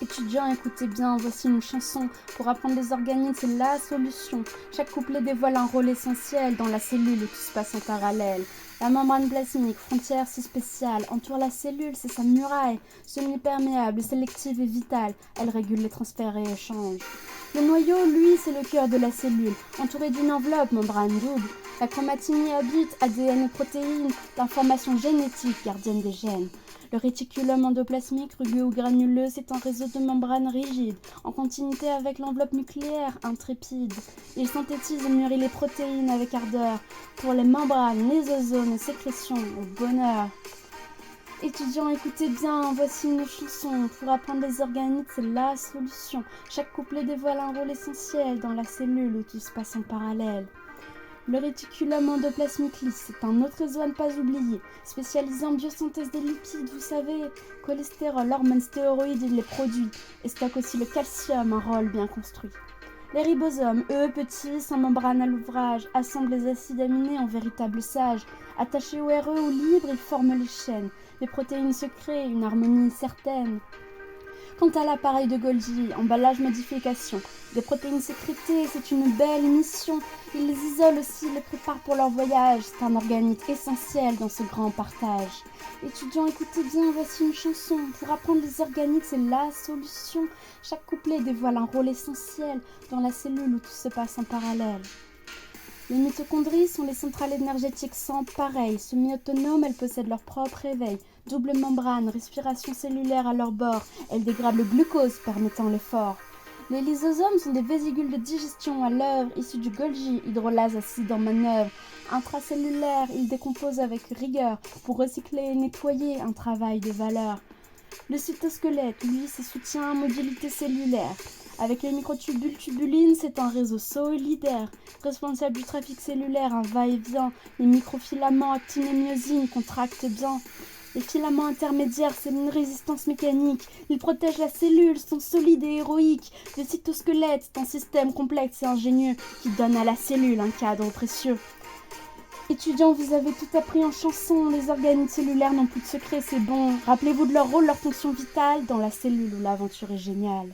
Étudiants, écoutez bien, voici une chanson. Pour apprendre les organites, c'est la solution. Chaque couplet dévoile un rôle essentiel dans la cellule où tout se passe en parallèle. La membrane plasmique, frontière si spéciale, entoure la cellule, c'est sa muraille. Semi-perméable, sélective et vitale, elle régule les transferts et échanges. Le noyau, lui, c'est le cœur de la cellule, entouré d'une enveloppe, membrane double. La chromatine y habite, ADN et protéines, l'information génétique, gardienne des gènes. Le réticulum endoplasmique, rugueux ou granuleux, c'est un réseau de membranes rigides, en continuité avec l'enveloppe nucléaire, intrépide. Il synthétise et mûrit les protéines avec ardeur. Pour les membranes, lysosomes et sécrétions, au bonheur. Étudiants, écoutez bien, voici une chanson. Pour apprendre les organites, c'est la solution. Chaque couplet dévoile un rôle essentiel dans la cellule où tout se passe en parallèle. Le réticulum endoplasmique lisse, c'est un autre réseau à ne pas oublier, spécialisé en biosynthèse des lipides, vous savez, cholestérol, hormones, stéroïdes, il les produit, et stocke aussi le calcium, un rôle bien construit. Les ribosomes, eux, petits, sans membrane à l'ouvrage, assemblent les acides aminés en véritables sages. Attachés au RE ou libres, ils forment les chaînes. Les protéines se créent, une harmonie certaine. Quant à l'appareil de Golgi, emballage modification, des protéines sécrétées, c'est une belle mission. Ils les isolent aussi, les préparent pour leur voyage. C'est un organite essentiel dans ce grand partage. Étudiants, écoutez bien, voici une chanson. Pour apprendre les organites, c'est la solution. Chaque couplet dévoile un rôle essentiel dans la cellule où tout se passe en parallèle. Les mitochondries sont les centrales énergétiques sans pareil. Semi-autonomes, elles possèdent leur propre réveil. Double membrane, respiration cellulaire à leur bord. Elles dégradent le glucose, permettant l'effort. Les lysosomes sont des vésicules de digestion à l'œuvre, issus du Golgi, hydrolase acide en manœuvre. Intracellulaire, ils décomposent avec rigueur pour recycler et nettoyer, un travail de valeur. Le cytosquelette, lui, c'est soutien à mobilité cellulaire. Avec les microtubules tubulines, c'est un réseau solidaire, responsable du trafic cellulaire, un va-et-vient. Les microfilaments actine et myosine contractent bien. Les filaments intermédiaires, c'est une résistance mécanique. Ils protègent la cellule, sont solides et héroïques. Le cytosquelette, c'est un système complexe et ingénieux qui donne à la cellule un cadre précieux. Étudiants, vous avez tout appris en chanson. Les organites cellulaires n'ont plus de secret, c'est bon. Rappelez-vous de leur rôle, leur fonction vitale dans la cellule où l'aventure est géniale.